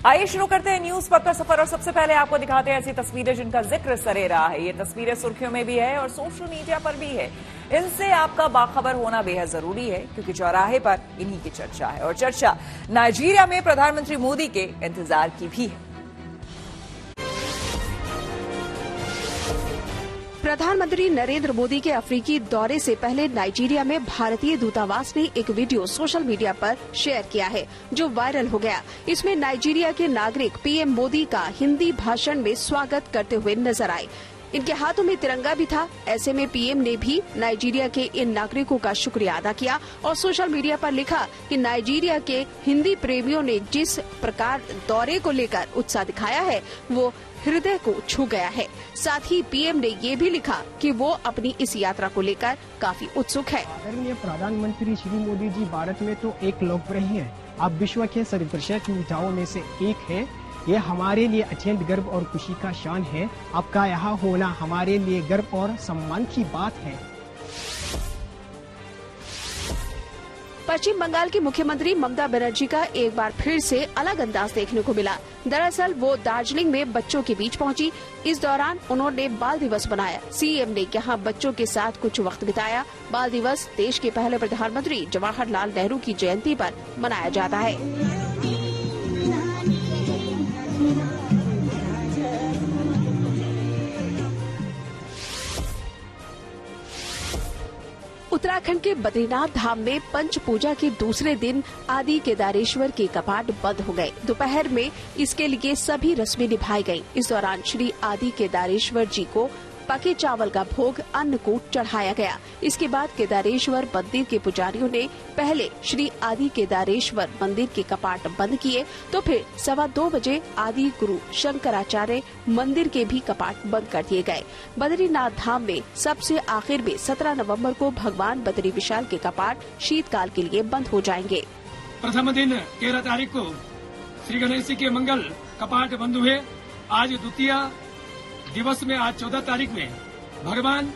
आइए शुरू करते हैं न्यूज पथ का सफर और सबसे पहले आपको दिखाते हैं ऐसी तस्वीरें जिनका जिक्र सरे रहा है। ये तस्वीरें सुर्खियों में भी है और सोशल मीडिया पर भी है। इनसे आपका बाखबर होना बेहद जरूरी है क्योंकि चौराहे पर इन्हीं की चर्चा है और चर्चा नाइजीरिया में प्रधानमंत्री मोदी के इंतजार की भी है। प्रधानमंत्री नरेंद्र मोदी के अफ्रीकी दौरे से पहले नाइजीरिया में भारतीय दूतावास ने एक वीडियो सोशल मीडिया पर शेयर किया है जो वायरल हो गया। इसमें नाइजीरिया के नागरिक पीएम मोदी का हिंदी भाषण में स्वागत करते हुए नजर आए। इनके हाथों में तिरंगा भी था। ऐसे में पीएम ने भी नाइजीरिया के इन नागरिकों का शुक्रिया अदा किया और सोशल मीडिया पर लिखा कि नाइजीरिया के हिंदी प्रेमियों ने जिस प्रकार दौरे को लेकर उत्साह दिखाया है वो हृदय को छू गया है। साथ ही पीएम ने ये भी लिखा कि वो अपनी इस यात्रा को लेकर काफी उत्सुक है। आदरणीय प्रधानमंत्री श्री मोदी जी भारत में तो एक लोकप्रिय हैं। आप विश्व के सर्वश्रेष्ठ नेताओं में से एक है। ये हमारे लिए अत्यंत गर्व और खुशी का शान है। आपका यहाँ होना हमारे लिए गर्व और सम्मान की बात है। पश्चिम बंगाल की मुख्यमंत्री ममता बनर्जी का एक बार फिर से अलग अंदाज देखने को मिला। दरअसल वो दार्जिलिंग में बच्चों के बीच पहुंची। इस दौरान उन्होंने बाल दिवस मनाया। सीएम ने यहां बच्चों के साथ कुछ वक्त बिताया। बाल दिवस देश के पहले प्रधानमंत्री जवाहरलाल नेहरू की जयंती पर मनाया जाता है। उत्तराखंड के बद्रीनाथ धाम में पंच पूजा के दूसरे दिन आदि केदारेश्वर के कपाट बंद हो गए। दोपहर में इसके लिए सभी रस्में निभाई गयी। इस दौरान श्री आदि केदारेश्वर जी को पके चावल का भोग अन्नकूट चढ़ाया गया। इसके बाद केदारेश्वर मंदिर के पुजारियों ने पहले श्री आदि केदारेश्वर मंदिर के कपाट बंद किए तो फिर 2:15 बजे आदि गुरु शंकराचार्य मंदिर के भी कपाट बंद कर दिए गए। बद्रीनाथ धाम में सबसे आखिर में 17 नवंबर को भगवान बद्री विशाल के कपाट शीतकाल के लिए बंद हो जाएंगे। प्रथम दिन 13 तारीख को श्री गणेश जी के मंगल कपाट बंद हुए। आज द्वितीय दिवस में आज 14 तारीख में भगवान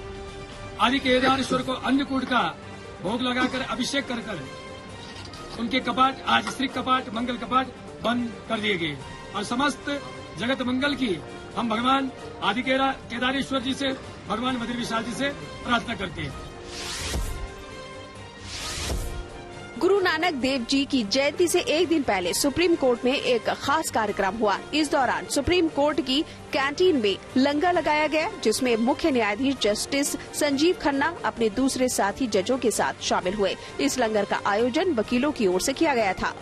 आदि केदारेश्वर को अन्नकूट का भोग लगाकर अभिषेक कर उनके कपाट आज श्री कपाट मंगल कपाट बंद कर दिए गए और समस्त जगत मंगल की हम भगवान आदि केदारेश्वर जी से भगवान बद्री विशाल जी से प्रार्थना करते हैं। गुरु नानक देव जी की जयंती से एक दिन पहले सुप्रीम कोर्ट में एक खास कार्यक्रम हुआ। इस दौरान सुप्रीम कोर्ट की कैंटीन में लंगर लगाया गया जिसमें मुख्य न्यायाधीश जस्टिस संजीव खन्ना अपने दूसरे साथी जजों के साथ शामिल हुए। इस लंगर का आयोजन वकीलों की ओर से किया गया था।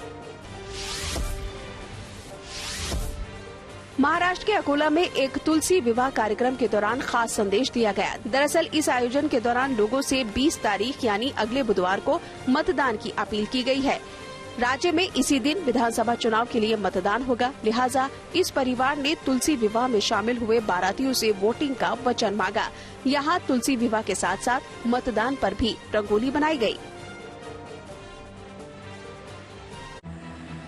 महाराष्ट्र के अकोला में एक तुलसी विवाह कार्यक्रम के दौरान खास संदेश दिया गया। दरअसल इस आयोजन के दौरान लोगों से 20 तारीख यानी अगले बुधवार को मतदान की अपील की गई है। राज्य में इसी दिन विधानसभा चुनाव के लिए मतदान होगा। लिहाजा इस परिवार ने तुलसी विवाह में शामिल हुए बारातियों से वोटिंग का वचन मांगा। यहाँ तुलसी विवाह के साथ साथ मतदान पर भी रंगोली बनाई गयी।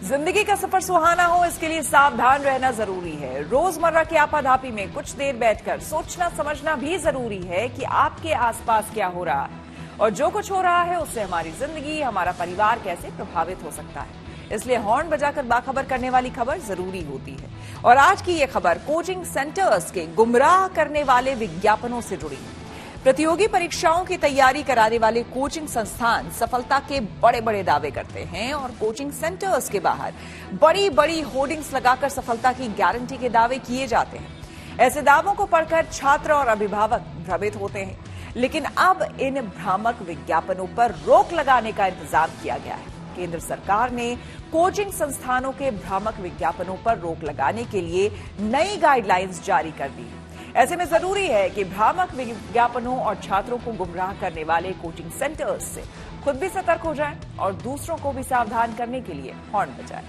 जिंदगी का सफर सुहाना हो इसके लिए सावधान रहना जरूरी है। रोजमर्रा की आपाधापी में कुछ देर बैठकर सोचना समझना भी जरूरी है कि आपके आसपास क्या हो रहा है और जो कुछ हो रहा है उससे हमारी जिंदगी हमारा परिवार कैसे प्रभावित हो सकता है। इसलिए हॉर्न बजाकर बाखबर करने वाली खबर जरूरी होती है। और आज की ये खबर कोचिंग सेंटर्स के गुमराह करने वाले विज्ञापनों से जुड़ी है। प्रतियोगी परीक्षाओं की तैयारी कराने वाले कोचिंग संस्थान सफलता के बड़े बड़े दावे करते हैं और कोचिंग सेंटर्स के बाहर बड़ी बड़ी होर्डिंग्स लगाकर सफलता की गारंटी के दावे किए जाते हैं। ऐसे दावों को पढ़कर छात्र और अभिभावक भ्रमित होते हैं। लेकिन अब इन भ्रामक विज्ञापनों पर रोक लगाने का इंतजाम किया गया है। केंद्र सरकार ने कोचिंग संस्थानों के भ्रामक विज्ञापनों पर रोक लगाने के लिए नई गाइडलाइंस जारी कर दी। ऐसे में जरूरी है कि भ्रामक विज्ञापनों और छात्रों को गुमराह करने वाले कोचिंग सेंटर्स से खुद भी सतर्क हो जाएं और दूसरों को भी सावधान करने के लिए हॉर्न बजाएं।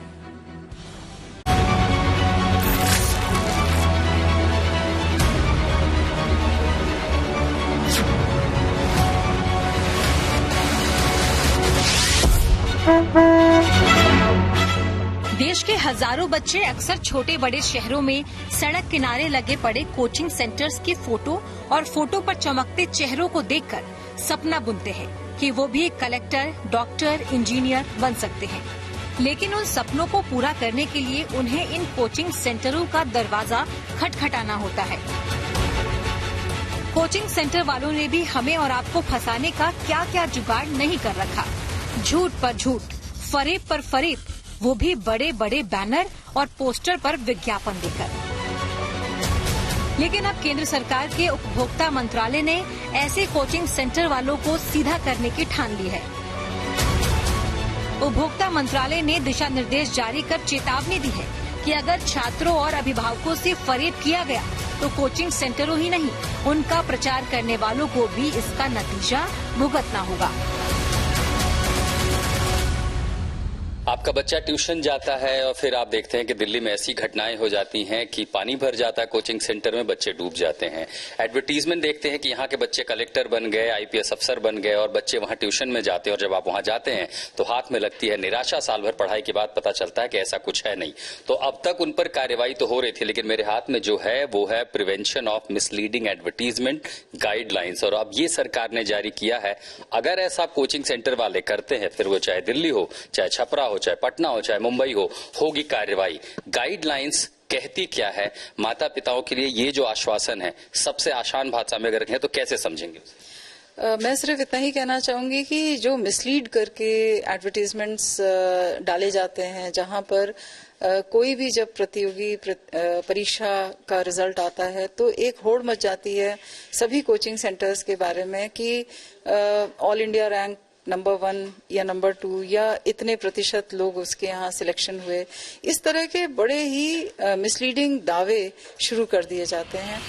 देश के हजारों बच्चे अक्सर छोटे बड़े शहरों में सड़क किनारे लगे पड़े कोचिंग सेंटर्स के फोटो और फोटो पर चमकते चेहरों को देखकर सपना बुनते हैं कि वो भी कलेक्टर, डॉक्टर, इंजीनियर बन सकते हैं। लेकिन उन सपनों को पूरा करने के लिए उन्हें इन कोचिंग सेंटरों का दरवाजा खटखटाना होता है। कोचिंग सेंटर वालों ने भी हमें और आपको फंसाने का क्या क्या जुगाड़ नहीं कर रखा। झूठ पर झूठ, फरेब पर फरेब, वो भी बड़े बड़े बैनर और पोस्टर पर विज्ञापन देकर। लेकिन अब केंद्र सरकार के उपभोक्ता मंत्रालय ने ऐसे कोचिंग सेंटर वालों को सीधा करने की ठान ली है। उपभोक्ता मंत्रालय ने दिशा निर्देश जारी कर चेतावनी दी है कि अगर छात्रों और अभिभावकों से फरेब किया गया तो कोचिंग सेंटरों ही नहीं, उनका प्रचार करने वालों को भी इसका नतीजा भुगतना होगा। आपका बच्चा ट्यूशन जाता है और फिर आप देखते हैं कि दिल्ली में ऐसी घटनाएं हो जाती हैं कि पानी भर जाता है कोचिंग सेंटर में, बच्चे डूब जाते हैं। एडवर्टीजमेंट देखते हैं कि यहाँ के बच्चे कलेक्टर बन गए, आईपीएस अफसर बन गए और बच्चे वहां ट्यूशन में जाते हैं और जब आप वहां जाते हैं तो हाथ में लगती है निराशा। साल भर पढ़ाई के बाद पता चलता है कि ऐसा कुछ है नहीं। तो अब तक उन पर कार्रवाई तो हो रही थी, लेकिन मेरे हाथ में जो है वो है prevention of misleading advertisement guidelines, और अब ये सरकार ने जारी किया है। अगर ऐसा कोचिंग सेंटर वाले करते हैं, फिर वो चाहे दिल्ली हो, चाहे छपरा हो, चाहे पटना हो, चाहे मुंबई हो, होगी कार्रवाई। गाइडलाइंस कहती क्या है? माता पिताओं के लिए ये जो आश्वासन है, सबसे आसान भाषा में अगर कहें तो कैसे समझेंगे? मैं सिर्फ इतना ही कहना चाहूंगी कि जो मिसलीड करके एडवर्टीजमेंट्स डाले जाते हैं, जहां पर कोई भी जब प्रतियोगी परीक्षा का रिजल्ट आता है तो एक होड़ मच जाती है सभी कोचिंग सेंटर्स के बारे में कि ऑल इंडिया रैंक नंबर 1 या नंबर 2 या इतने प्रतिशत लोग उसके यहाँ सिलेक्शन हुए। इस तरह के बड़े ही मिसलीडिंग दावे शुरू कर दिए जाते हैं।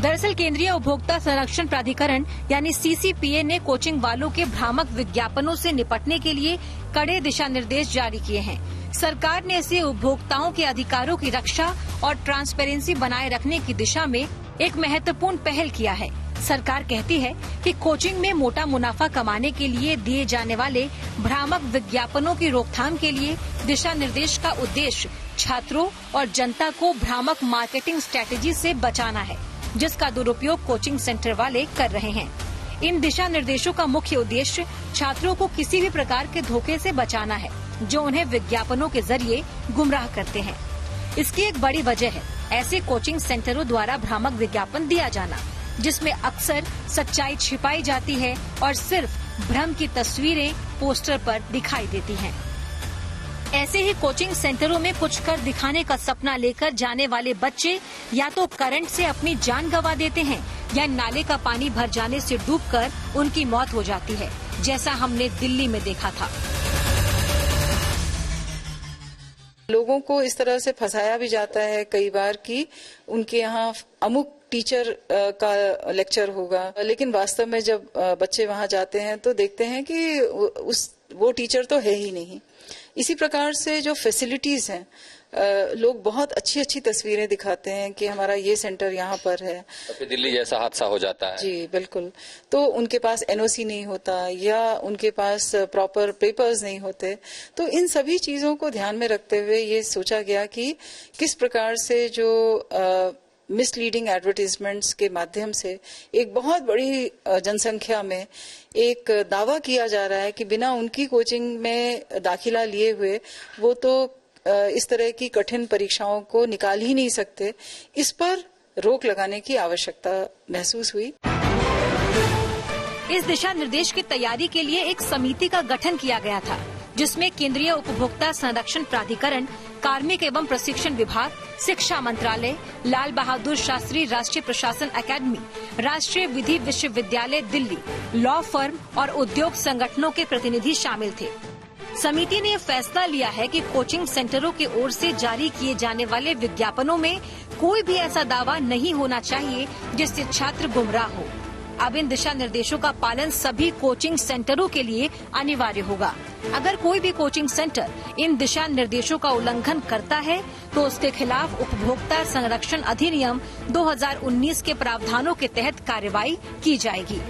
दरअसल केंद्रीय उपभोक्ता संरक्षण प्राधिकरण यानी सीसीपीए ने कोचिंग वालों के भ्रामक विज्ञापनों से निपटने के लिए कड़े दिशा निर्देश जारी किए हैं। सरकार ने इसे उपभोक्ताओं के अधिकारों की रक्षा और ट्रांसपेरेंसी बनाए रखने की दिशा में एक महत्वपूर्ण पहल किया है। सरकार कहती है कि कोचिंग में मोटा मुनाफा कमाने के लिए दिए जाने वाले भ्रामक विज्ञापनों की रोकथाम के लिए दिशा निर्देश का उद्देश्य छात्रों और जनता को भ्रामक मार्केटिंग स्ट्रेटेजी से बचाना है, जिसका दुरुपयोग कोचिंग सेंटर वाले कर रहे हैं। इन दिशा निर्देशों का मुख्य उद्देश्य छात्रों को किसी भी प्रकार के धोखे से बचाना है जो उन्हें विज्ञापनों के जरिए गुमराह करते हैं। इसकी एक बड़ी वजह है ऐसे कोचिंग सेंटरों द्वारा भ्रामक विज्ञापन दिया जाना, जिसमें अक्सर सच्चाई छिपाई जाती है और सिर्फ भ्रम की तस्वीरें पोस्टर पर दिखाई देती हैं। ऐसे ही कोचिंग सेंटरों में कुछ कर दिखाने का सपना लेकर जाने वाले बच्चे या तो करंट से अपनी जान गंवा देते हैं या नाले का पानी भर जाने से डूबकर उनकी मौत हो जाती है, जैसा हमने दिल्ली में देखा था। लोगों को इस तरह से फंसाया भी जाता है कई बार कि उनके यहाँ अमुक टीचर का लेक्चर होगा, लेकिन वास्तव में जब बच्चे वहां जाते हैं तो देखते हैं कि वो टीचर तो है ही नहीं। इसी प्रकार से जो फैसिलिटीज हैं, लोग बहुत अच्छी अच्छी तस्वीरें दिखाते हैं कि हमारा ये सेंटर यहाँ पर है, फिर दिल्ली जैसा हादसा हो जाता है। जी बिल्कुल। तो उनके पास एनओसी नहीं होता या उनके पास प्रॉपर पेपर्स नहीं होते। तो इन सभी चीजों को ध्यान में रखते हुए ये सोचा गया कि किस प्रकार से जो मिसलीडिंग एडवर्टीजमेंट्स के माध्यम से एक बहुत बड़ी जनसंख्या में एक दावा किया जा रहा है कि बिना उनकी कोचिंग में दाखिला लिए हुए वो तो इस तरह की कठिन परीक्षाओं को निकाल ही नहीं सकते। इस पर रोक लगाने की आवश्यकता महसूस हुई। इस दिशा निर्देश की तैयारी के लिए एक समिति का गठन किया गया था, जिसमें केंद्रीय उपभोक्ता संरक्षण प्राधिकरण, कार्मिक एवं प्रशिक्षण विभाग, शिक्षा मंत्रालय, लाल बहादुर शास्त्री राष्ट्रीय प्रशासन अकादमी, राष्ट्रीय विधि विश्वविद्यालय दिल्ली, लॉ फर्म और उद्योग संगठनों के प्रतिनिधि शामिल थे। समिति ने फैसला लिया है कि कोचिंग सेंटरों की ओर से जारी किए जाने वाले विज्ञापनों में कोई भी ऐसा दावा नहीं होना चाहिए जिससे छात्र गुमराह हो। अब इन दिशा निर्देशों का पालन सभी कोचिंग सेंटरों के लिए अनिवार्य होगा। अगर कोई भी कोचिंग सेंटर इन दिशा निर्देशों का उल्लंघन करता है तो उसके खिलाफ उपभोक्ता संरक्षण अधिनियम 2019 के प्रावधानों के तहत कार्रवाई की जाएगी।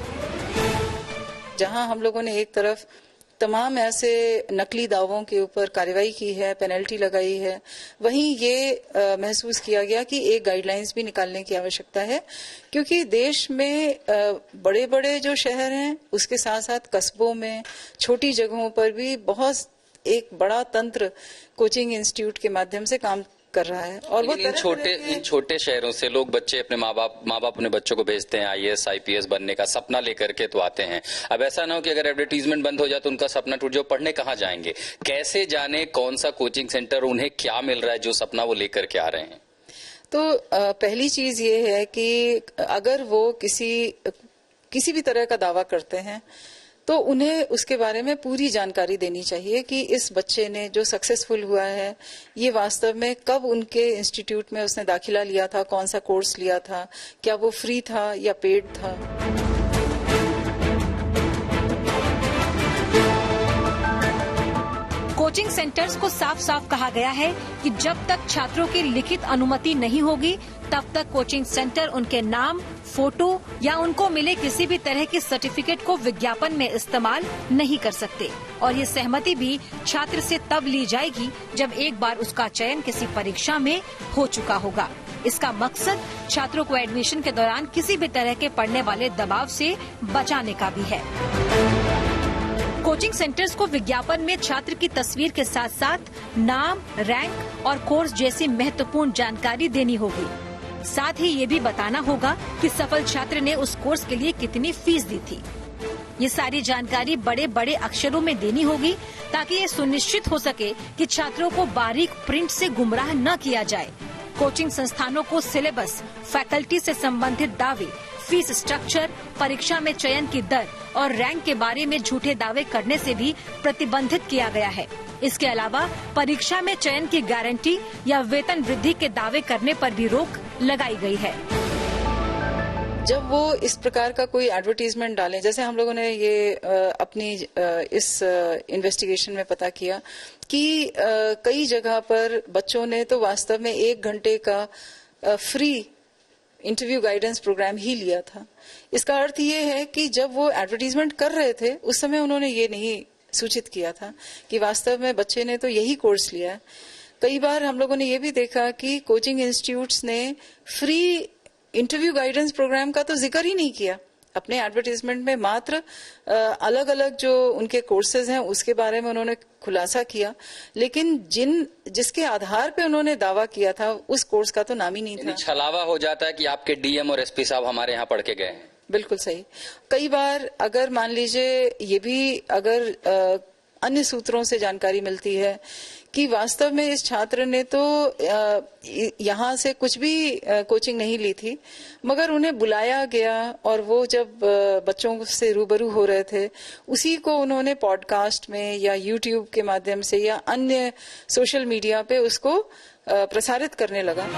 जहां हम लोगों ने एक तरफ तमाम ऐसे नकली दावों के ऊपर कार्रवाई की है, पेनल्टी लगाई है। वहीं ये महसूस किया गया कि एक गाइडलाइंस भी निकालने की आवश्यकता है, क्योंकि देश में बड़े बड़े जो शहर हैं उसके साथ साथ कस्बों में, छोटी जगहों पर भी बहुत एक बड़ा तंत्र कोचिंग इंस्टीट्यूट के माध्यम से काम कर रहा है। और वो इन छोटे शहरों से लोग बच्चे अपने माँ बाप अपने बच्चों को भेजते हैं IAS IPS बनने का सपना लेकर के तो आते हैं। अब ऐसा ना हो कि अगर एडवर्टीजमेंट बंद हो जाए तो उनका सपना टूट जाए, पढ़ने कहाँ जाएंगे? कैसे जाने कौन सा कोचिंग सेंटर, उन्हें क्या मिल रहा है जो सपना वो लेकर के आ रहे हैं? तो पहली चीज ये है कि अगर वो किसी भी तरह का दावा करते हैं तो उन्हें उसके बारे में पूरी जानकारी देनी चाहिए कि इस बच्चे ने जो सक्सेसफुल हुआ है ये वास्तव में कब उनके इंस्टीट्यूट में उसने दाखिला लिया था, कौन सा कोर्स लिया था, क्या वो फ्री था या पेड था। कोचिंग सेंटर्स को साफ साफ कहा गया है कि जब तक छात्रों की लिखित अनुमति नहीं होगी तब तक कोचिंग सेंटर उनके नाम, फोटो या उनको मिले किसी भी तरह के सर्टिफिकेट को विज्ञापन में इस्तेमाल नहीं कर सकते। और ये सहमति भी छात्र से तब ली जाएगी जब एक बार उसका चयन किसी परीक्षा में हो चुका होगा। इसका मकसद छात्रों को एडमिशन के दौरान किसी भी तरह के पड़ने वाले दबाव से बचाने का भी है। कोचिंग सेंटर्स को विज्ञापन में छात्र की तस्वीर के साथ साथ नाम, रैंक और कोर्स जैसी महत्वपूर्ण जानकारी देनी होगी। साथ ही ये भी बताना होगा कि सफल छात्र ने उस कोर्स के लिए कितनी फीस दी थी। ये सारी जानकारी बड़े बड़े अक्षरों में देनी होगी ताकि ये सुनिश्चित हो सके कि छात्रों को बारीक प्रिंट से गुमराह न किया जाए। कोचिंग संस्थानों को सिलेबस, फैकल्टी से संबंधित दावे, फीस स्ट्रक्चर, परीक्षा में चयन की दर और रैंक के बारे में झूठे दावे करने से भी प्रतिबंधित किया गया है। इसके अलावा परीक्षा में चयन की गारंटी या वेतन वृद्धि के दावे करने पर भी रोक लगाई गई है। जब वो इस प्रकार का कोई एडवर्टीजमेंट डालें, जैसे हम लोगों ने ये अपनी इस इन्वेस्टिगेशन में पता किया कि कई जगह पर बच्चों ने तो वास्तव में 1 घंटे का फ्री इंटरव्यू गाइडेंस प्रोग्राम ही लिया था। इसका अर्थ ये है कि जब वो एडवर्टीजमेंट कर रहे थे उस समय उन्होंने ये नहीं सूचित किया था कि वास्तव में बच्चे ने तो यही कोर्स लिया है। कई बार हम लोगों ने ये भी देखा कि कोचिंग इंस्टीट्यूट्स ने फ्री इंटरव्यू गाइडेंस प्रोग्राम का तो जिक्र ही नहीं किया अपने एडवर्टीजमेंट में। मात्र अलग अलग जो उनके कोर्सेज हैं उसके बारे में उन्होंने खुलासा किया, लेकिन जिसके आधार पे उन्होंने दावा किया था उस कोर्स का तो नाम ही नहीं था। छलावा हो जाता है कि आपके DM और SP साहब हमारे यहाँ पढ़ के गए हैं। बिल्कुल सही। कई बार अगर मान लीजिए ये भी अगर अन्य सूत्रों से जानकारी मिलती है कि वास्तव में इस छात्र ने तो यहाँ से कुछ भी कोचिंग नहीं ली थी, मगर उन्हें बुलाया गया और वो जब बच्चों से रूबरू हो रहे थे उसी को उन्होंने पॉडकास्ट में या YouTube के माध्यम से या अन्य सोशल मीडिया पे उसको प्रसारित करने लगा।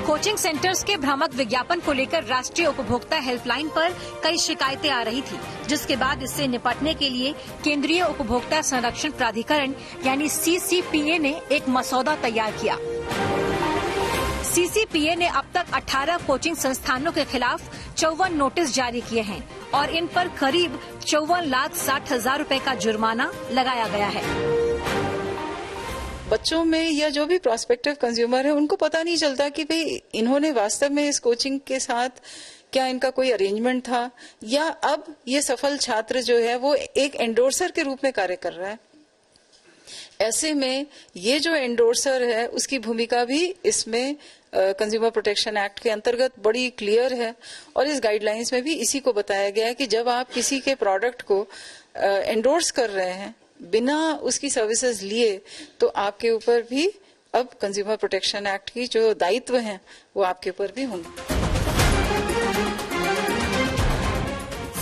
कोचिंग सेंटर्स के भ्रामक विज्ञापन को लेकर राष्ट्रीय उपभोक्ता हेल्पलाइन पर कई शिकायतें आ रही थी, जिसके बाद इससे निपटने के लिए केंद्रीय उपभोक्ता संरक्षण प्राधिकरण यानी CCPA ने एक मसौदा तैयार किया। CCPA ने अब तक 18 कोचिंग संस्थानों के खिलाफ 54 नोटिस जारी किए हैं और इन पर करीब 54,60,000 रुपए का जुर्माना लगाया गया है। बच्चों में या जो भी प्रोस्पेक्टिव कंज्यूमर है उनको पता नहीं चलता कि भाई इन्होंने वास्तव में इस कोचिंग के साथ क्या इनका कोई अरेंजमेंट था या अब ये सफल छात्र जो है वो एक एंडोर्सर के रूप में कार्य कर रहा है। ऐसे में ये जो एंडोर्सर है उसकी भूमिका भी इसमें कंज्यूमर प्रोटेक्शन एक्ट के अंतर्गत बड़ी क्लियर है और इस गाइडलाइंस में भी इसी को बताया गया है कि जब आप किसी के प्रोडक्ट को एंडोर्स कर रहे हैं बिना उसकी सर्विसेज लिए तो आपके ऊपर भी अब कंज्यूमर प्रोटेक्शन एक्ट की जो दायित्व हैं वो आपके ऊपर भी होंगे।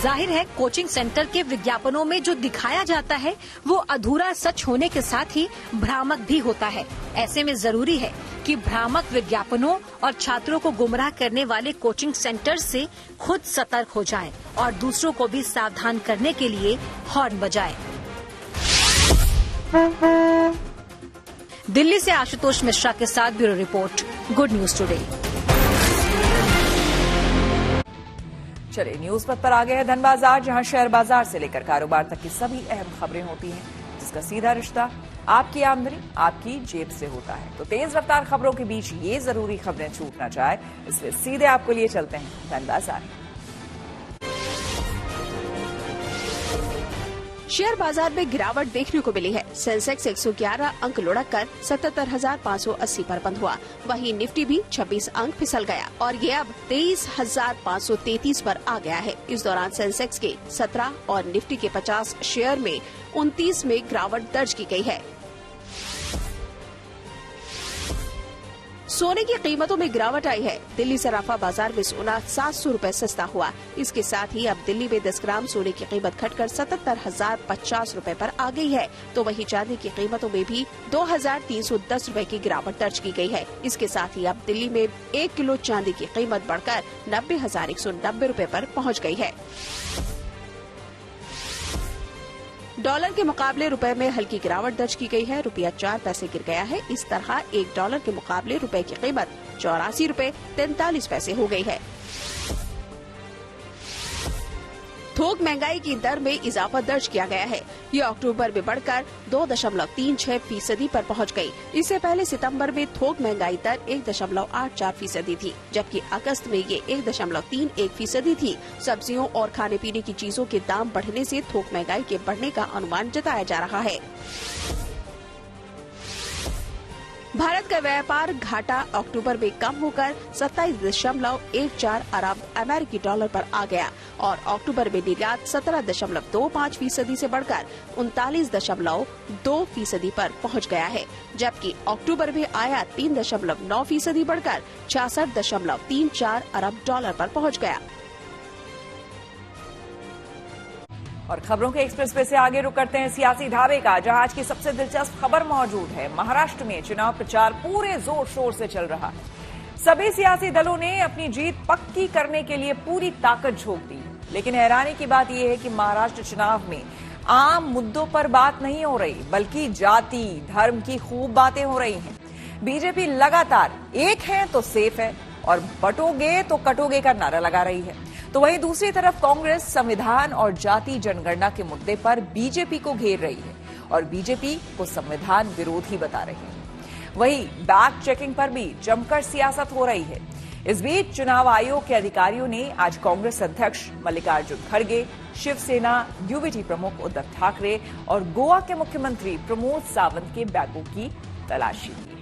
जाहिर है कोचिंग सेंटर के विज्ञापनों में जो दिखाया जाता है वो अधूरा सच होने के साथ ही भ्रामक भी होता है। ऐसे में जरूरी है कि भ्रामक विज्ञापनों और छात्रों को गुमराह करने वाले कोचिंग सेंटर से खुद सतर्क हो जाएं और दूसरों को भी सावधान करने के लिए हॉर्न बजाएं। दिल्ली से आशुतोष मिश्रा के साथ bureau report, good news today. चलिए न्यूज पथ पर आगे है धन बाजार, जहां शेयर बाजार से लेकर कारोबार तक की सभी अहम खबरें होती हैं, जिसका सीधा रिश्ता आपकी आमदनी आपकी जेब से होता है। तो तेज रफ्तार खबरों के बीच ये जरूरी खबरें छूट ना जाए, इसलिए सीधे आपको लिए चलते हैं धन बाजार। शेयर बाजार में गिरावट देखने को मिली है। सेंसेक्स 111 अंक लुढ़ककर 77,580 पर बंद हुआ। वहीं निफ्टी भी 26 अंक फिसल गया और ये अब 23,533 पर आ गया है। इस दौरान सेंसेक्स के 17 और निफ्टी के 50 शेयर में 29 में गिरावट दर्ज की गई है। सोने की कीमतों में गिरावट आई है। दिल्ली सराफा बाजार में सोना 700 रुपए सस्ता हुआ। इसके साथ ही अब दिल्ली में 10 ग्राम सोने की कीमत घटकर 77,050 रुपए पर आ गई है। तो वहीं चांदी की कीमतों में भी 2,310 रुपए की गिरावट दर्ज की गई है। इसके साथ ही अब दिल्ली में 1 किलो चांदी की कीमत बढ़कर 90,190 रुपए पर पहुंच गई है। डॉलर के मुकाबले रुपए में हल्की गिरावट दर्ज की गई है। रुपया 4 पैसे गिर गया है। इस तरह 1 डॉलर के मुकाबले रुपए की कीमत 84 रुपए 43 पैसे हो गई है। थोक महंगाई की दर में इजाफा दर्ज किया गया है। ये अक्टूबर में बढ़कर 2.34% पर पहुंच गई। इससे पहले सितंबर में थोक महंगाई दर 1.84% थी, जबकि अगस्त में ये 1.31% थी। सब्जियों और खाने पीने की चीजों के दाम बढ़ने से थोक महंगाई के बढ़ने का अनुमान जताया जा रहा है। भारत का व्यापार घाटा अक्टूबर में कम होकर 27.14 अरब अमेरिकी डॉलर पर आ गया और अक्टूबर में निर्यात 17.25% से बढ़कर 39.2% पर पहुंच गया है, जबकि अक्टूबर में आयात 3.9% बढ़कर 66.34 अरब डॉलर पर पहुंच गया। और खबरों के एक्सप्रेस वे से आगे रुक करते हैं सियासी ढाबे का, जहां आज की सबसे दिलचस्प खबर मौजूद है। महाराष्ट्र में चुनाव प्रचार पूरे जोर शोर से चल रहा है। सभी सियासी दलों ने अपनी जीत पक्की करने के लिए पूरी ताकत झोंक दी, लेकिन हैरानी की बात यह है कि महाराष्ट्र चुनाव में आम मुद्दों पर बात नहीं हो रही, बल्कि जाति धर्म की खूब बातें हो रही हैं। बीजेपी लगातार एक है तो सेफ है और बटोगे तो कटोगे का नारा लगा रही है, तो वहीं दूसरी तरफ कांग्रेस संविधान और जाति जनगणना के मुद्दे पर बीजेपी को घेर रही है और बीजेपी को संविधान विरोधी बता रही है। वहीं बैक चेकिंग पर भी जमकर सियासत हो रही है। इस बीच चुनाव आयोग के अधिकारियों ने आज कांग्रेस अध्यक्ष मल्लिकार्जुन खड़गे, शिवसेना यूवीटी प्रमुख उद्धव ठाकरे और गोवा के मुख्यमंत्री प्रमोद सावंत के बैगों की तलाशी ली।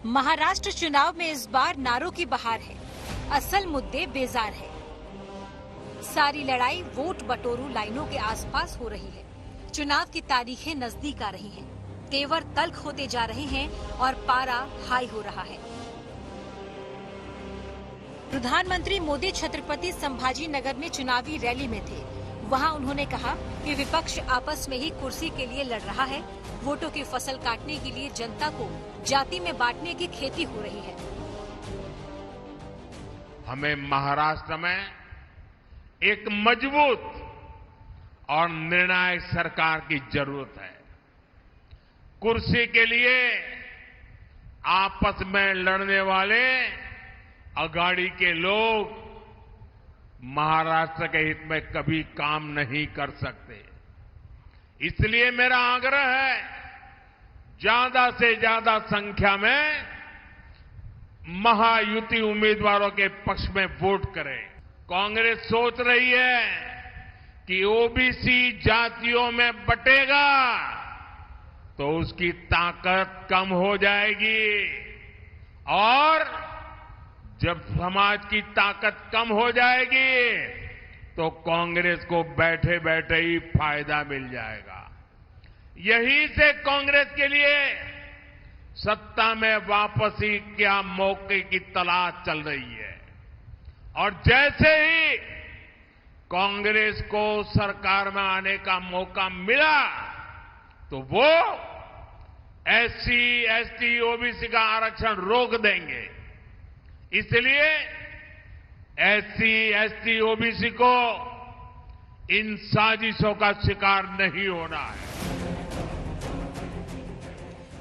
महाराष्ट्र चुनाव में इस बार नारों की बहार है, असल मुद्दे बेजार है। सारी लड़ाई वोट बटोरू लाइनों के आसपास हो रही है। चुनाव की तारीखें नजदीक आ रही हैं, तेवर तल्ख होते जा रहे हैं और पारा हाई हो रहा है। प्रधानमंत्री मोदी छत्रपति संभाजी नगर में चुनावी रैली में थे। वहां उन्होंने कहा कि विपक्ष आपस में ही कुर्सी के लिए लड़ रहा है। वोटों की फसल काटने के लिए जनता को जाति में बांटने की खेती हो रही है। हमें महाराष्ट्र में एक मजबूत और निर्णायक सरकार की जरूरत है। कुर्सी के लिए आपस में लड़ने वाले अघाड़ी के लोग महाराष्ट्र के हित में कभी काम नहीं कर सकते। इसलिए मेरा आग्रह है, ज्यादा से ज्यादा संख्या में महायुति उम्मीदवारों के पक्ष में वोट करें। कांग्रेस सोच रही है कि ओबीसी जातियों में बटेगा तो उसकी ताकत कम हो जाएगी और जब समाज की ताकत कम हो जाएगी तो कांग्रेस को बैठे बैठे ही फायदा मिल जाएगा। यही से कांग्रेस के लिए सत्ता में वापसी क्या मौके की तलाश चल रही है और जैसे ही कांग्रेस को सरकार में आने का मौका मिला तो वो एससी, एसटी, ओबीसी का आरक्षण रोक देंगे। इसलिए एससी, एसटी, ओबीसी को इन साजिशों का शिकार नहीं होना है।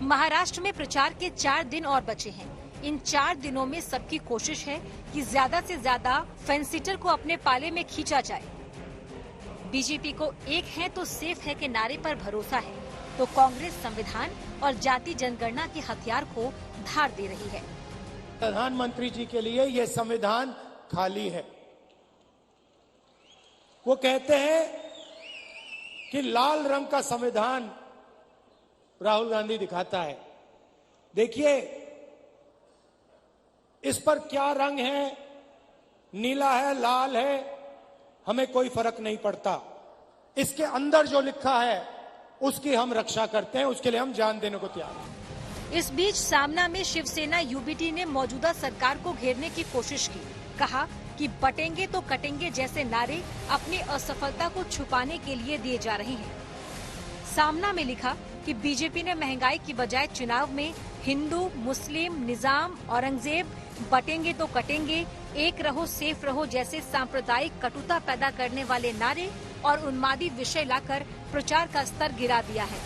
महाराष्ट्र में प्रचार के 4 दिन और बचे हैं। इन 4 दिनों में सबकी कोशिश है कि ज्यादा से ज्यादा फेंसिटर को अपने पाले में खींचा जाए। बीजेपी को एक है तो सेफ है के नारे पर भरोसा है, तो कांग्रेस संविधान और जाति जनगणना के हथियार को धार दे रही है। प्रधानमंत्री जी के लिए ये संविधान खाली है। वो कहते हैं कि लाल रंग का संविधान राहुल गांधी दिखाता है। देखिए इस पर क्या रंग है, नीला है, लाल है, हमें कोई फर्क नहीं पड़ता। इसके अंदर जो लिखा है उसकी हम रक्षा करते हैं, उसके लिए हम जान देने को तैयार हैं। इस बीच सामना में शिवसेना यूबीटी ने मौजूदा सरकार को घेरने की कोशिश की। कहा कि बटेंगे तो कटेंगे जैसे नारे अपनी असफलता को छुपाने के लिए दिए जा रहे हैं। सामना में लिखा कि बीजेपी ने महंगाई की बजाय चुनाव में हिंदू, मुस्लिम, निजाम, औरंगजेब, बटेंगे तो कटेंगे, एक रहो सेफ रहो जैसे सांप्रदायिक कटुता पैदा करने वाले नारे और उन्मादी विषय लाकर प्रचार का स्तर गिरा दिया है।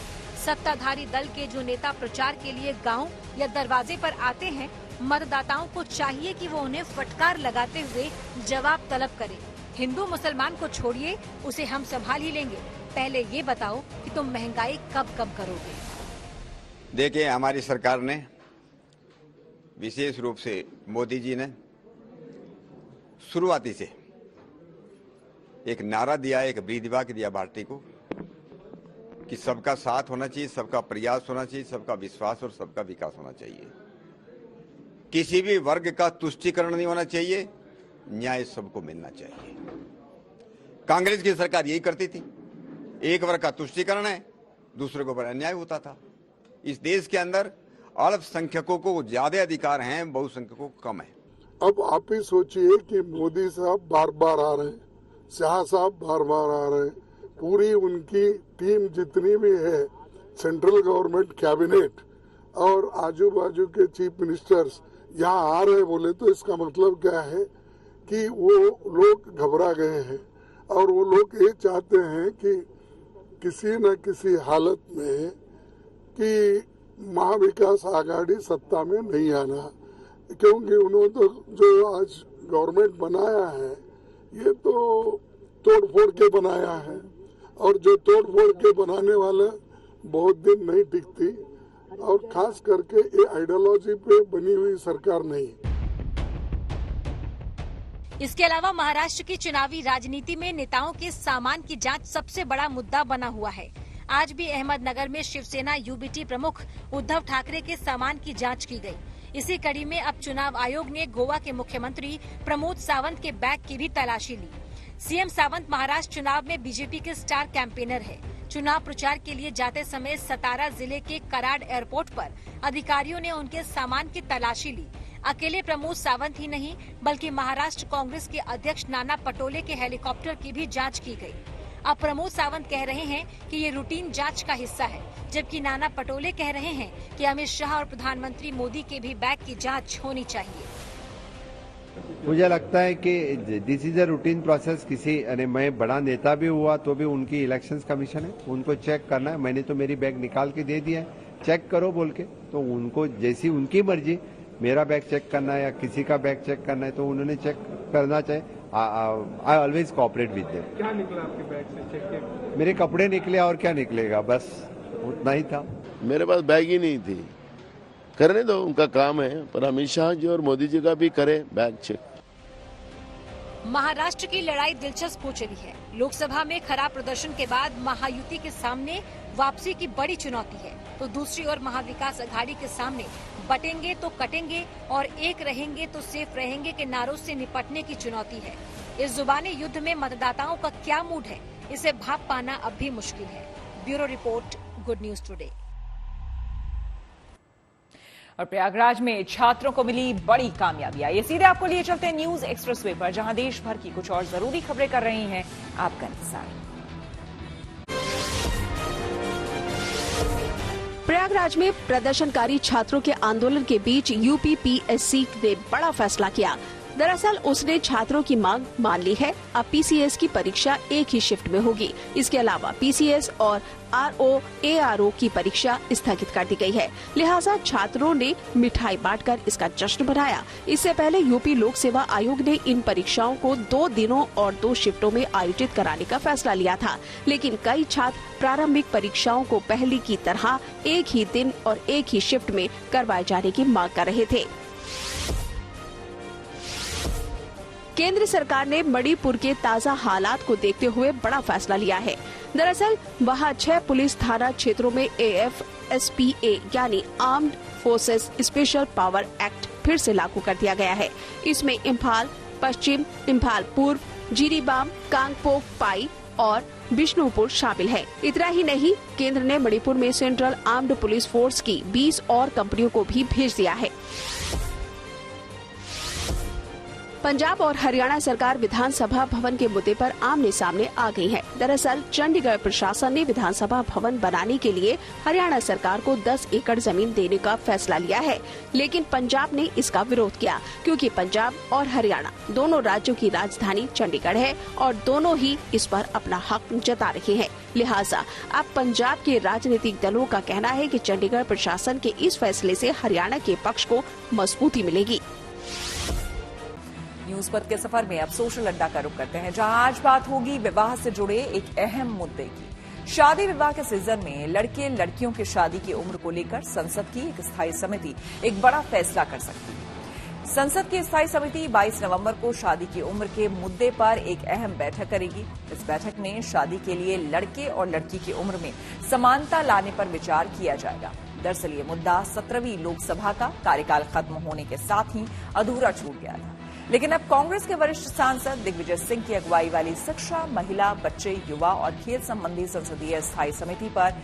सत्ताधारी दल के जो नेता प्रचार के लिए गांव या दरवाजे पर आते हैं, मतदाताओं को चाहिए कि वो उन्हें फटकार लगाते हुए जवाब तलब करें। हिंदू मुसलमान को छोड़िए, उसे हम संभाल ही लेंगे, पहले ये बताओ कि तुम महंगाई कब कम करोगे। देखिए हमारी सरकार ने विशेष रूप से मोदी जी ने शुरुआती से एक नारा दिया, एक ब्रीदवाक्य दिया पार्टी को कि सबका साथ होना चाहिए, सबका प्रयास होना चाहिए, सबका विश्वास और सबका विकास होना चाहिए। किसी भी वर्ग का तुष्टीकरण नहीं होना चाहिए, न्याय सबको मिलना चाहिए। कांग्रेस की सरकार यही करती थी, एक वर्ग का तुष्टीकरण है, दूसरे को बड़ा अन्याय होता था। इस देश के अंदर अल्पसंख्यकों को ज्यादा अधिकार हैं, बहुसंख्यकों को कम है। अब आप ही सोचिए कि मोदी साहब बार बार आ रहे हैं, शाह साहब बार बार आ रहे हैं, पूरी उनकी टीम जितनी भी है, सेंट्रल गवर्नमेंट कैबिनेट और आजू बाजू के चीफ मिनिस्टर्स यहाँ आ रहे बोले तो इसका मतलब क्या है कि वो लोग घबरा गए हैं और वो लोग ये चाहते हैं कि किसी न किसी हालत में कि महाविकास आघाड़ी सत्ता में नहीं आना, क्योंकि उन्होंने तो जो आज गवर्नमेंट बनाया है ये तो तोड़फोड़ के बनाया है और जो तोड़फोड़ के बनाने वाले बहुत दिन नहीं टिकती और खास करके ये आइडियोलॉजी पे बनी हुई सरकार नहीं। इसके अलावा महाराष्ट्र की चुनावी राजनीति में नेताओं के सामान की जांच सबसे बड़ा मुद्दा बना हुआ है। आज भी अहमदनगर में शिवसेना यूबीटी प्रमुख उद्धव ठाकरे के सामान की जांच की गई। इसी कड़ी में अब चुनाव आयोग ने गोवा के मुख्यमंत्री प्रमोद सावंत के बैग की भी तलाशी ली। सीएम सावंत महाराष्ट्र चुनाव में बीजेपी के स्टार कैंपेनर है। चुनाव प्रचार के लिए जाते समय सतारा जिले के कराड़ एयरपोर्ट पर अधिकारियों ने उनके सामान की तलाशी ली। अकेले प्रमोद सावंत ही नहीं बल्कि महाराष्ट्र कांग्रेस के अध्यक्ष नाना पटोले के हेलीकॉप्टर की भी जांच की गई। अब प्रमोद सावंत कह रहे हैं कि ये रूटीन जांच का हिस्सा है, जबकि नाना पटोले कह रहे हैं कि अमित शाह और प्रधानमंत्री मोदी के भी बैग की जांच होनी चाहिए। मुझे लगता है कि this is a routine process. मैं बड़ा नेता भी हुआ तो भी उनकी इलेक्शंस कमीशन है, उनको चेक करना है। मैंने तो मेरी बैग निकाल के दे दिया है, चेक करो बोल के, तो उनको जैसी उनकी मर्जी, मेरा बैग चेक करना है या किसी का बैग चेक करना है तो उन्होंने चेक करना चाहिए। I always cooperate with them. क्या निकला आपके बैग से? चेक मेरे कपड़े निकले और क्या निकलेगा, बस उतना ही था। मेरे पास बैग ही नहीं थी। करने दो, उनका काम है, पर अमित शाह जी और मोदी जी का भी करे बैग चेक। महाराष्ट्र की लड़ाई दिलचस्प हो चली है। लोकसभा में खराब प्रदर्शन के बाद महायुति के सामने वापसी की बड़ी चुनौती है, तो दूसरी ओर महाविकास अघाड़ी के सामने बटेंगे तो कटेंगे और एक रहेंगे तो सेफ रहेंगे के नारों से निपटने की चुनौती है। इस जुबानी युद्ध में मतदाताओं का क्या मूड है, इसे भाप पाना अब भी मुश्किल है। Bureau report, good news today. और प्रयागराज में छात्रों को मिली बड़ी कामयाबियां। ये सीधे आपको लिए चलते हैं न्यूज एक्सप्रेसवे पर, जहां देश भर की कुछ और जरूरी खबरें कर रही हैं आपका इंतजार। प्रयागराज में प्रदर्शनकारी छात्रों के आंदोलन के बीच यूपी पीएससी ने बड़ा फैसला किया। दरअसल उसने छात्रों की मांग मान ली है। अब पीसीएस की परीक्षा एक ही शिफ्ट में होगी। इसके अलावा पीसीएस और RO-ARO की परीक्षा स्थगित कर दी गई है। लिहाजा छात्रों ने मिठाई बांटकर इसका जश्न मनाया। इससे पहले यूपी लोक सेवा आयोग ने इन परीक्षाओं को 2 दिनों और 2 शिफ्टों में आयोजित कराने का फैसला लिया था, लेकिन कई छात्र प्रारंभिक परीक्षाओं को पहले की तरह एक ही दिन और एक ही शिफ्ट में करवाए जाने की मांग कर रहे थे। केंद्र सरकार ने मणिपुर के ताजा हालात को देखते हुए बड़ा फैसला लिया है। दरअसल वहां 6 पुलिस थाना क्षेत्रों में AFSPA यानी armed forces special power act फिर से लागू कर दिया गया है। इसमें इम्फाल पश्चिम, इम्फाल पूर्व, जिरीबाम, कांगपोक पाई और बिष्णुपुर शामिल है। इतना ही नहीं, केंद्र ने मणिपुर में सेंट्रल आर्म्ड पुलिस फोर्स की 20 और कंपनियों को भी भेज दिया है। पंजाब और हरियाणा सरकार विधानसभा भवन के मुद्दे पर आमने सामने आ गई है। दरअसल चंडीगढ़ प्रशासन ने विधानसभा भवन बनाने के लिए हरियाणा सरकार को 10 एकड़ जमीन देने का फैसला लिया है, लेकिन पंजाब ने इसका विरोध किया, क्योंकि पंजाब और हरियाणा दोनों राज्यों की राजधानी चंडीगढ़ है और दोनों ही इस पर अपना हक जता रहे हैं। लिहाजा अब पंजाब के राजनीतिक दलों का कहना है कि चंडीगढ़ प्रशासन के इस फैसले से हरियाणा के पक्ष को मजबूती मिलेगी। न्यूज पथ के सफर में अब सोशल अड्डा का रुख करते हैं, जहां आज बात होगी विवाह से जुड़े एक अहम मुद्दे की। शादी विवाह के सीजन में लड़के लड़कियों की शादी की उम्र को लेकर संसद की एक स्थायी समिति एक बड़ा फैसला कर सकती है। संसद की स्थायी समिति 22 नवंबर को शादी की उम्र के मुद्दे पर एक अहम बैठक करेगी। इस बैठक में शादी के लिए लड़के और लड़की की उम्र में समानता लाने पर विचार किया जाएगा। दरअसल ये मुद्दा 17वीं लोकसभा का कार्यकाल खत्म होने के साथ ही अधूरा छूट गया था, लेकिन अब कांग्रेस के वरिष्ठ सांसद दिग्विजय सिंह की अगुवाई वाली शिक्षा, महिला, बच्चे, युवा और खेल संबंधी संसदीय स्थायी समिति पर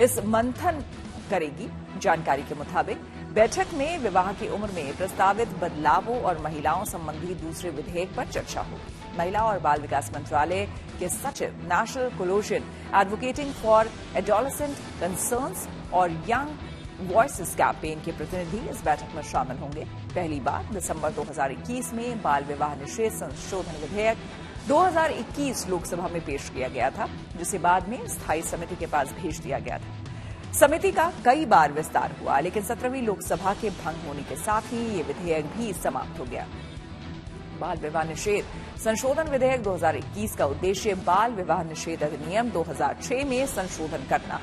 इस मंथन करेगी। जानकारी के मुताबिक बैठक में विवाह की उम्र में प्रस्तावित बदलावों और महिलाओं संबंधी दूसरे विधेयक पर चर्चा होगी। महिला और बाल विकास मंत्रालय के सचिव, national coalition advocating for adolescent concerns और यंग वॉइसेस कैंपेन के प्रतिनिधि इस बैठक में शामिल होंगे। पहली बार दिसंबर 2021 में बाल विवाह निषेध संशोधन विधेयक 2021 लोकसभा में पेश किया गया था, जिसे बाद में स्थायी समिति के पास भेज दिया गया था। समिति का कई बार विस्तार हुआ, लेकिन 17वीं लोकसभा के भंग होने के साथ ही ये विधेयक भी समाप्त हो गया। बाल विवाह निषेध संशोधन विधेयक 2021 का उद्देश्य बाल विवाह निषेध अधिनियम 2006 में संशोधन करना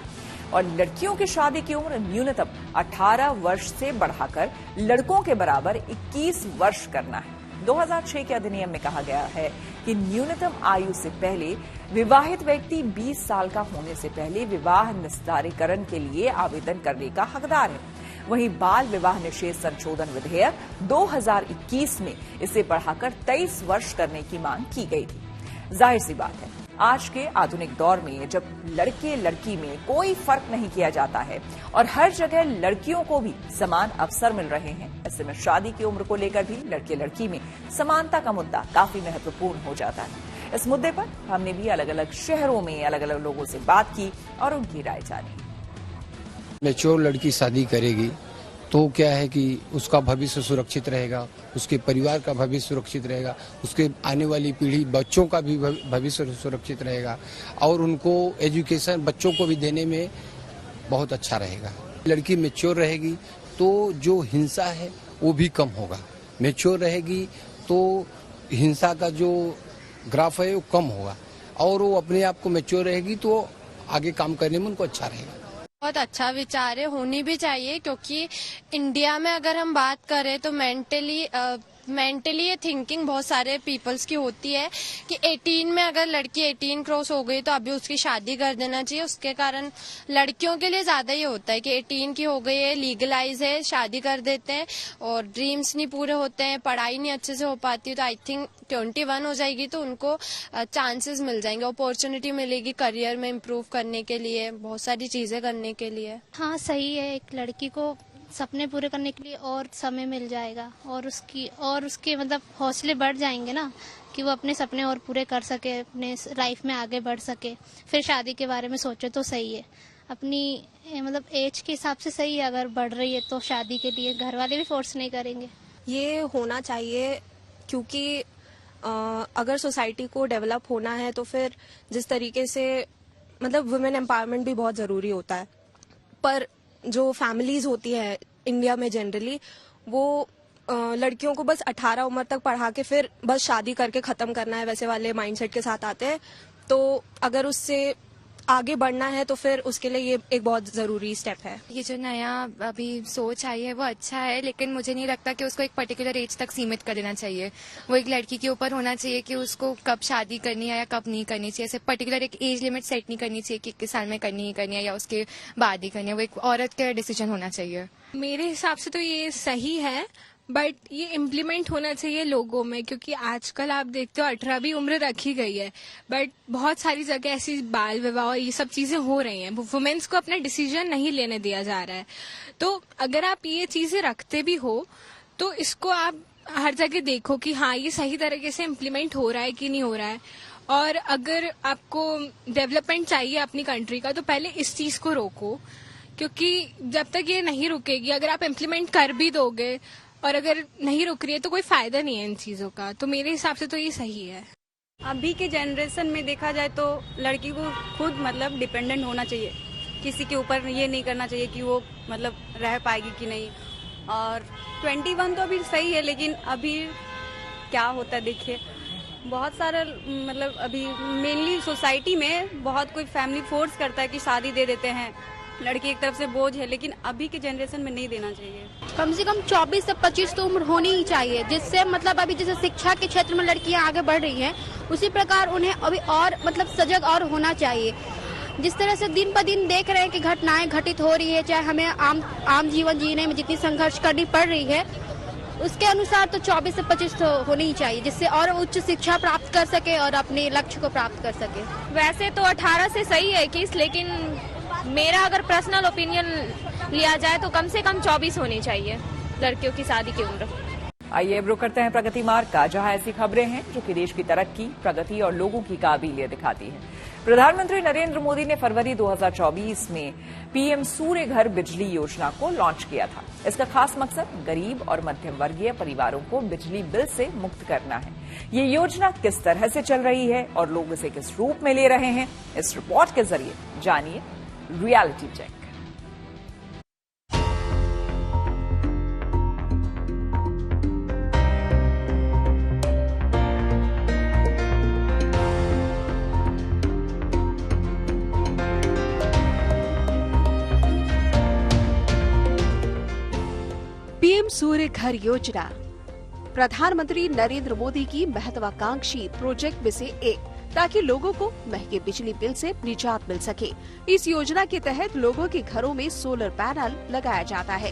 और लड़कियों की शादी की उम्र न्यूनतम 18 वर्ष से बढ़ाकर लड़कों के बराबर 21 वर्ष करना है। 2006 के अधिनियम में कहा गया है कि न्यूनतम आयु से पहले विवाहित व्यक्ति 20 साल का होने से पहले विवाह निस्तारीकरण के लिए आवेदन करने का हकदार है। वहीं बाल विवाह निषेध संशोधन विधेयक 2021 में इसे बढ़ाकर 23 वर्ष करने की मांग की गई थी। जाहिर सी बात है, आज के आधुनिक दौर में जब लड़के लड़की में कोई फर्क नहीं किया जाता है और हर जगह लड़कियों को भी समान अवसर मिल रहे हैं, ऐसे में शादी की उम्र को लेकर भी लड़के लड़की में समानता का मुद्दा काफी महत्वपूर्ण हो जाता है। इस मुद्दे पर हमने भी अलग अलग शहरों में अलग अलग लोगों से बात की और उनकी राय जानी। मैच्योर लड़की शादी करेगी तो क्या है कि उसका भविष्य सुरक्षित रहेगा, उसके परिवार का भविष्य सुरक्षित रहेगा, उसके आने वाली पीढ़ी बच्चों का भी भविष्य सुरक्षित रहेगा और उनको एजुकेशन बच्चों को भी देने में बहुत अच्छा रहेगा। लड़की मैच्योर रहेगी तो जो हिंसा है वो भी कम होगा। मैच्योर रहेगी तो हिंसा का जो ग्राफ है वो कम होगा और वो अपने आप को मैच्योर रहेगी तो आगे काम करने में उनको अच्छा रहेगा। बहुत अच्छा विचार है, होनी भी चाहिए, क्योंकि इंडिया में अगर हम बात करें तो मेंटली ये थिंकिंग बहुत सारे पीपल्स की होती है कि 18 में अगर लड़की 18 क्रॉस हो गई तो अभी उसकी शादी कर देना चाहिए। उसके कारण लड़कियों के लिए ज्यादा ये होता है कि 18 की हो गई है, लीगलाइज है, शादी कर देते हैं और ड्रीम्स नहीं पूरे होते हैं, पढ़ाई नहीं अच्छे से हो पाती। तो आई थिंक 21 हो जाएगी तो उनको चांसेस मिल जाएंगे, अपॉर्चुनिटी मिलेगी करियर में इम्प्रूव करने के लिए, बहुत सारी चीजें करने के लिए। हाँ सही है, एक लड़की को सपने पूरे करने के लिए और समय मिल जाएगा और उसके मतलब हौसले बढ़ जाएंगे ना, कि वो अपने सपने और पूरे कर सके, अपने लाइफ में आगे बढ़ सके। फिर शादी के बारे में सोचे तो सही है, अपनी मतलब एज के हिसाब से सही है। अगर बढ़ रही है तो शादी के लिए घर वाले भी फोर्स नहीं करेंगे। ये होना चाहिए क्योंकि अगर सोसाइटी को डेवलप होना है तो फिर जिस तरीके से मतलब वुमेन एम्पावरमेंट भी बहुत ज़रूरी होता है, पर जो फैमिलीज होती है इंडिया में जनरली वो लड़कियों को बस 18 उम्र तक पढ़ा के फिर बस शादी करके ख़त्म करना है वैसे वाले माइंडसेट के साथ आते हैं। तो अगर उससे आगे बढ़ना है तो फिर उसके लिए ये एक बहुत ज़रूरी स्टेप है। ये जो नया अभी सोच आई है वो अच्छा है, लेकिन मुझे नहीं लगता कि उसको एक पर्टिकुलर एज तक सीमित कर देना चाहिए। वो एक लड़की के ऊपर होना चाहिए कि उसको कब शादी करनी है या कब नहीं करनी चाहिए। ऐसे पर्टिकुलर एक एज लिमिट सेट नहीं करनी चाहिए कि 21 साल में करनी ही करनी है या उसके बाद ही करनी है। वो एक औरत का डिसीजन होना चाहिए। मेरे हिसाब से तो ये सही है, बट ये इम्प्लीमेंट होना चाहिए लोगों में, क्योंकि आजकल आप देखते हो 18 भी उम्र रखी गई है, बट बहुत सारी जगह ऐसी बाल विवाह और ये सब चीजें हो रही हैं। वुमेन्स को अपना डिसीजन नहीं लेने दिया जा रहा है। तो अगर आप ये चीजें रखते भी हो तो इसको आप हर जगह देखो कि हाँ ये सही तरीके से इम्प्लीमेंट हो रहा है कि नहीं हो रहा है। और अगर आपको डेवलपमेंट चाहिए अपनी कंट्री का तो पहले इस चीज को रोको, क्योंकि जब तक ये नहीं रुकेगी, अगर आप इम्प्लीमेंट कर भी दोगे और अगर नहीं रुक रही है तो कोई फायदा नहीं है इन चीजों का। तो मेरे हिसाब से तो ये सही है। अभी के जनरेशन में देखा जाए तो लड़की को खुद मतलब डिपेंडेंट होना चाहिए, किसी के ऊपर ये नहीं करना चाहिए कि वो मतलब रह पाएगी कि नहीं। और 21 तो अभी सही है, लेकिन अभी क्या होता है देखिए, बहुत सारा मतलब अभी मेनली सोसाइटी में बहुत कोई फैमिली फोर्स करता है कि शादी दे देते हैं, लड़की एक तरफ से बोझ है, लेकिन अभी के जनरेशन में नहीं देना चाहिए। कम से कम 24 से 25 तो उम्र होनी ही चाहिए, जिससे मतलब अभी जैसे शिक्षा के क्षेत्र में लड़कियां आगे बढ़ रही हैं उसी प्रकार उन्हें अभी और मतलब सजग और होना चाहिए। जिस तरह से दिन ब दिन देख रहे हैं कि घटनाएं घटित हो रही है, चाहे हमें आम जीवन जीने में जितनी संघर्ष करनी पड़ रही है उसके अनुसार तो 24 से 25 तो होनी ही चाहिए, जिससे और उच्च शिक्षा प्राप्त कर सके और अपने लक्ष्य को प्राप्त कर सके। वैसे तो 18 से सही है केस, लेकिन मेरा अगर पर्सनल ओपिनियन लिया जाए तो कम से कम 24 होनी चाहिए लड़कियों की शादी की उम्र। आइए अब रुक करते हैं प्रगति मार्ग का, जहां ऐसी खबरें हैं जो कि देश की तरक्की, प्रगति और लोगों की काबिलियत दिखाती है। प्रधानमंत्री नरेंद्र मोदी ने फरवरी 2024 में पीएम सूर्य घर बिजली योजना को लॉन्च किया था। इसका खास मकसद गरीब और मध्यम वर्गीय परिवारों को बिजली बिल से मुक्त करना है। ये योजना किस तरह से चल रही है और लोग इसे किस रूप में ले रहे हैं, इस रिपोर्ट के जरिए जानिए। Reality check. पीएम सूर्य घर योजना प्रधानमंत्री नरेंद्र मोदी की महत्वाकांक्षी प्रोजेक्ट में से एक, ताकि लोगों को महंगे बिजली बिल से निजात मिल सके। इस योजना के तहत लोगों के घरों में सोलर पैनल लगाया जाता है।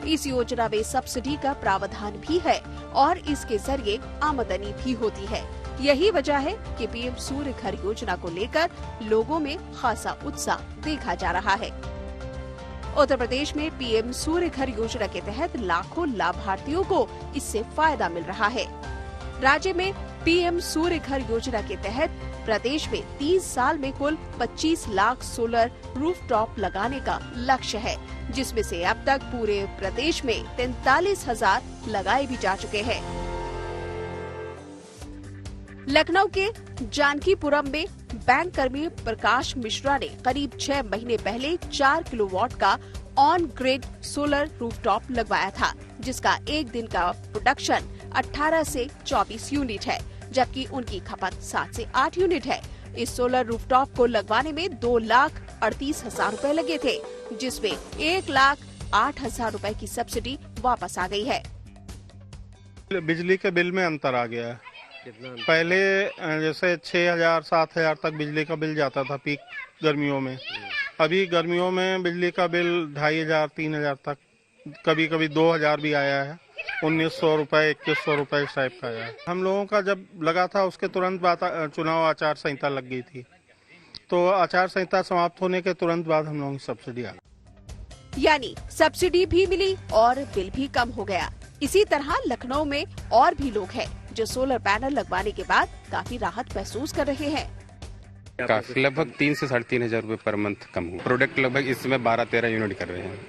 इस योजना में सब्सिडी का प्रावधान भी है और इसके जरिए आमदनी भी होती है। यही वजह है कि पीएम सूर्य घर योजना को लेकर लोगों में खासा उत्साह देखा जा रहा है। उत्तर प्रदेश में पीएम सूर्य घर योजना के तहत लाखों लाभार्थियों को इससे फायदा मिल रहा है। राज्य में पीएम सूर्य घर योजना के तहत प्रदेश में 30 साल में कुल 25 लाख सोलर रूफटॉप लगाने का लक्ष्य है, जिसमें से अब तक पूरे प्रदेश में 43,000 लगाए भी जा चुके हैं। लखनऊ के जानकीपुरम में बैंक कर्मी प्रकाश मिश्रा ने करीब 6 महीने पहले 4 किलोवाट का ऑन ग्रिड सोलर रूफटॉप लगवाया था, जिसका एक दिन का प्रोडक्शन 18 से 24 यूनिट है, जबकि उनकी खपत 7 से 8 यूनिट है। इस सोलर रूफटॉप को लगवाने में 2,38,000 रूपए लगे थे, जिसमें 1,08,000 रूपए की सब्सिडी वापस आ गई है। बिजली के बिल में अंतर आ गया है। पहले जैसे 6,000-7,000 तक बिजली का बिल जाता था पीक गर्मियों में। अभी गर्मियों में बिजली का बिल 2,500-3,000 तक, कभी कभी 2,000 भी आया है। 1,900 रुपए 2,100 रुपए इस टाइप का आया है। हम लोगों का जब लगा था उसके तुरंत बाद चुनाव आचार संहिता लग गई थी, तो आचार संहिता समाप्त होने के तुरंत बाद हम लोगों की सब्सिडी आ गई। यानी सब्सिडी भी मिली और बिल भी कम हो गया। इसी तरह लखनऊ में और भी लोग हैं जो सोलर पैनल लगवाने के बाद काफी राहत महसूस कर रहे हैं। काफी लगभग 3 से 3,500 रुपए पर मंथ कम हुआ। प्रोडक्ट लगभग इस समय 12-13 यूनिट कर रहे हैं।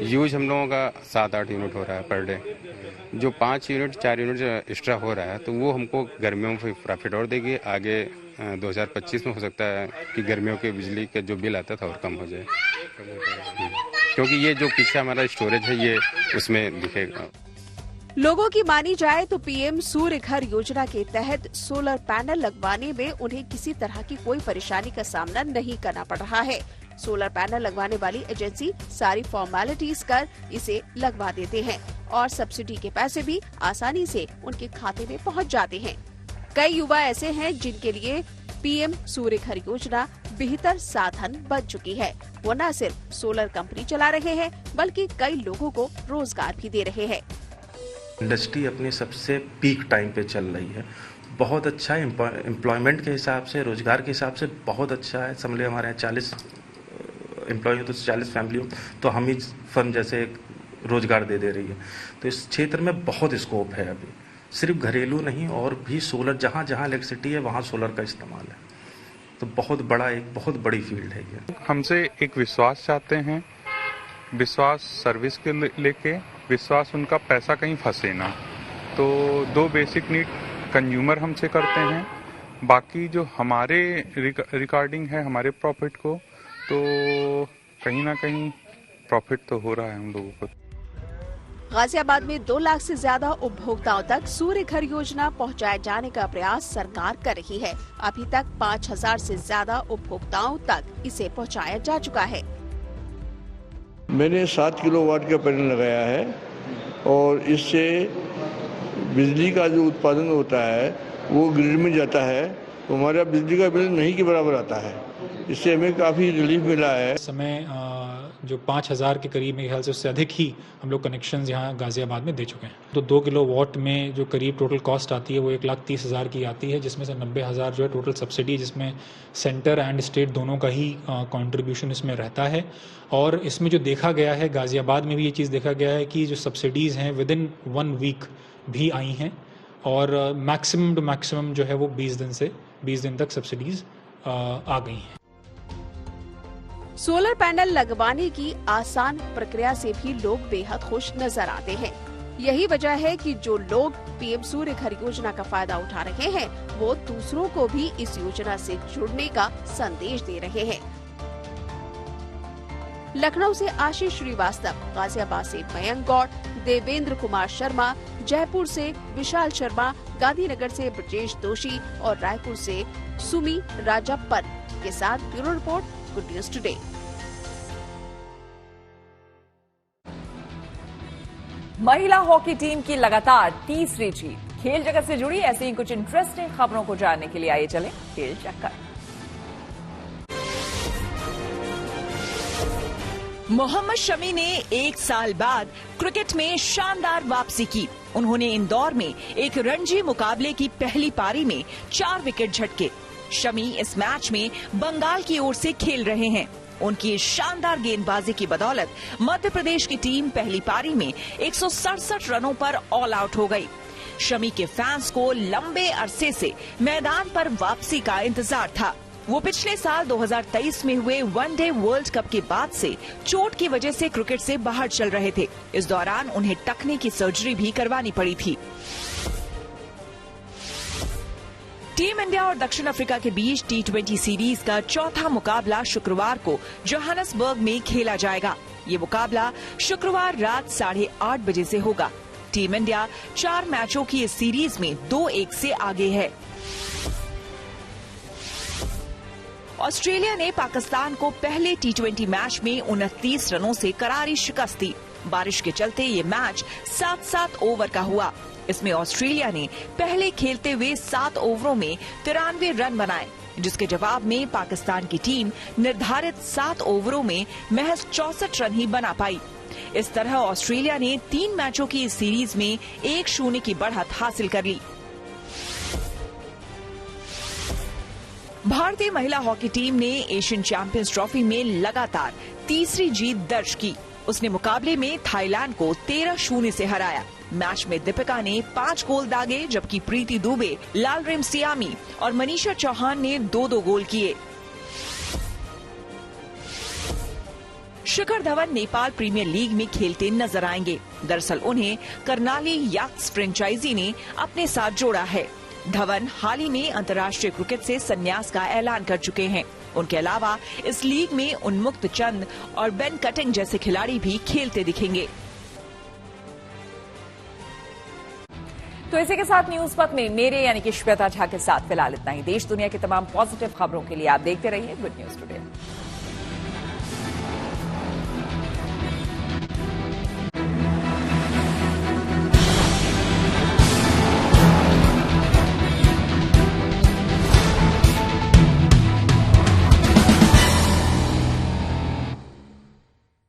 यूज हम लोगों का 7-8 यूनिट हो रहा है पर डे। जो 5 यूनिट 4 यूनिट एक्स्ट्रा हो रहा है तो वो हमको गर्मियों में प्रॉफिट और देगी। आगे 2025 में हो सकता है कि गर्मियों के बिजली का जो बिल आता था और कम हो जाए, क्योंकि ये जो पीछे हमारा स्टोरेज है ये उसमें दिखेगा। लोगों की मानी जाए तो पीएम सूर्य घर योजना के तहत सोलर पैनल लगवाने में उन्हें किसी तरह की कोई परेशानी का सामना नहीं करना पड़ रहा है। सोलर पैनल लगवाने वाली एजेंसी सारी फॉर्मेलिटीज कर इसे लगवा देते हैं और सब्सिडी के पैसे भी आसानी से उनके खाते में पहुंच जाते हैं। कई युवा ऐसे हैं जिनके लिए पीएम सूर्य घर योजना बेहतर साधन बन चुकी है। वो न सिर्फ सोलर कंपनी चला रहे हैं बल्कि कई लोगों को रोजगार भी दे रहे हैं। इंडस्ट्री अपने सबसे पीक टाइम पे चल रही है। बहुत अच्छा एम्प्लॉयमेंट के हिसाब से, रोजगार के हिसाब से बहुत अच्छा है। समझ लीजिए हमारे यहाँ 40 एम्प्लॉय हो तो 40 फैमिली हो तो हम ही फर्म जैसे रोजगार दे रही है। तो इस क्षेत्र में बहुत स्कोप है अभी, सिर्फ घरेलू नहीं और भी सोलर, जहाँ जहाँ इलेक्ट्रिसिटी है वहाँ सोलर का इस्तेमाल है। तो बहुत बड़ी फील्ड है ये। हमसे एक विश्वास चाहते हैं, विश्वास सर्विस के लेके, विश्वास उनका पैसा कहीं फंसे ना। तो 2 बेसिक नीड कंज्यूमर हमसे करते हैं, बाकी जो हमारे रिगार्डिंग है हमारे प्रॉफिट को, तो कहीं ना कहीं प्रॉफिट तो हो रहा है हम लोगों को। गाजियाबाद में 2 लाख से ज्यादा उपभोक्ताओं तक सूर्य घर योजना पहुंचाए जाने का प्रयास सरकार कर रही है। अभी तक 5000 से ज्यादा उपभोक्ताओं तक इसे पहुंचाया जा चुका है। मैंने 7 किलोवाट का पैनल लगाया है और इससे बिजली का जो उत्पादन होता है वो ग्रिड में जाता है तो हमारा बिजली का बिल नहीं के बराबर आता है। इससे हमें काफ़ी रिलीफ मिला है। समय जो 5000 के करीब मेरे ख्याल से उससे अधिक ही हम लोग कनेक्शंस यहाँ गाजियाबाद में दे चुके हैं। तो 2 किलोवाट में जो करीब टोटल कॉस्ट आती है वो 1,30,000 की आती है, जिसमें से 90,000 जो है टोटल सब्सिडी, जिसमें सेंटर एंड स्टेट दोनों का ही कंट्रीब्यूशन इसमें रहता है। और इसमें जो देखा गया है, गाजियाबाद में भी ये चीज़ देखा गया है कि जो सब्सिडीज़ हैं विद इन 1 वीक भी आई हैं और मैक्सिमम टू मैक्सिमम जो है वो 20 दिन तक सब्सिडीज़ आ गई हैं। सोलर पैनल लगवाने की आसान प्रक्रिया से भी लोग बेहद खुश नजर आते हैं। यही वजह है कि जो लोग पीएम सूर्य घर योजना का फायदा उठा रहे हैं वो दूसरों को भी इस योजना से जुड़ने का संदेश दे रहे हैं। लखनऊ से आशीष श्रीवास्तव, गाजियाबाद से मयंक गौड़, देवेंद्र कुमार शर्मा, जयपुर से विशाल शर्मा, गांधीनगर से ब्रजेश दोषी और रायपुर से सुमी राजप्पन के साथ bureau report, good news today. महिला हॉकी टीम की लगातार तीसरी जीत। खेल जगत से जुड़ी ऐसी ही कुछ इंटरेस्टिंग खबरों को जानने के लिए आइए चलें खेल चक्कर। मोहम्मद शमी ने 1 साल बाद क्रिकेट में शानदार वापसी की। उन्होंने इंदौर में एक रणजी मुकाबले की पहली पारी में 4 विकेट झटके। शमी इस मैच में बंगाल की ओर से खेल रहे हैं। उनकी शानदार गेंदबाजी की बदौलत मध्य प्रदेश की टीम पहली पारी में 167 रनों पर ऑल आउट हो गई। शमी के फैंस को लंबे अरसे से मैदान पर वापसी का इंतजार था। वो पिछले साल 2023 में हुए वनडे वर्ल्ड कप के बाद से चोट की वजह से क्रिकेट से बाहर चल रहे थे। इस दौरान उन्हें टखने की सर्जरी भी करवानी पड़ी थी। टीम इंडिया और दक्षिण अफ्रीका के बीच T20 सीरीज का चौथा मुकाबला शुक्रवार को जोहान्सबर्ग में खेला जाएगा। ये मुकाबला शुक्रवार रात 8:30 बजे से होगा। टीम इंडिया 4 मैचों की इस सीरीज में 2-1 से आगे है। ऑस्ट्रेलिया ने पाकिस्तान को पहले T20 मैच में 29 रनों से करारी शिकस्त दी। बारिश के चलते ये मैच 7-7 ओवर का हुआ। इसमें ऑस्ट्रेलिया ने पहले खेलते हुए 7 ओवरों में 93 रन बनाए, जिसके जवाब में पाकिस्तान की टीम निर्धारित 7 ओवरों में महज 64 रन ही बना पाई। इस तरह ऑस्ट्रेलिया ने 3 मैचों की इस सीरीज में 1-0 की बढ़त हासिल कर ली। भारतीय महिला हॉकी टीम ने एशियन चैंपियंस ट्रॉफी में लगातार तीसरी जीत दर्ज की। उसने मुकाबले में थाईलैंड को 13-0 से हराया। मैच में दीपिका ने 5 गोल दागे, जबकि प्रीति दुबे, लालरेम सियामी और मनीषा चौहान ने 2-2 गोल किए। शिखर धवन नेपाल प्रीमियर लीग में खेलते नजर आएंगे। दरअसल उन्हें कर्नाली याक्स फ्रेंचाइजी ने अपने साथ जोड़ा है। धवन हाल ही में अंतर्राष्ट्रीय क्रिकेट से संन्यास का ऐलान कर चुके हैं। उनके अलावा इस लीग में उन्मुक्त चंद और बेन कटिंग जैसे खिलाड़ी भी खेलते दिखेंगे। तो इसी के साथ न्यूज पथ में मेरे यानी कि श्वेता झा के साथ फिलहाल इतना ही। देश दुनिया की तमाम पॉजिटिव खबरों के लिए आप देखते रहिए गुड न्यूज टुडे।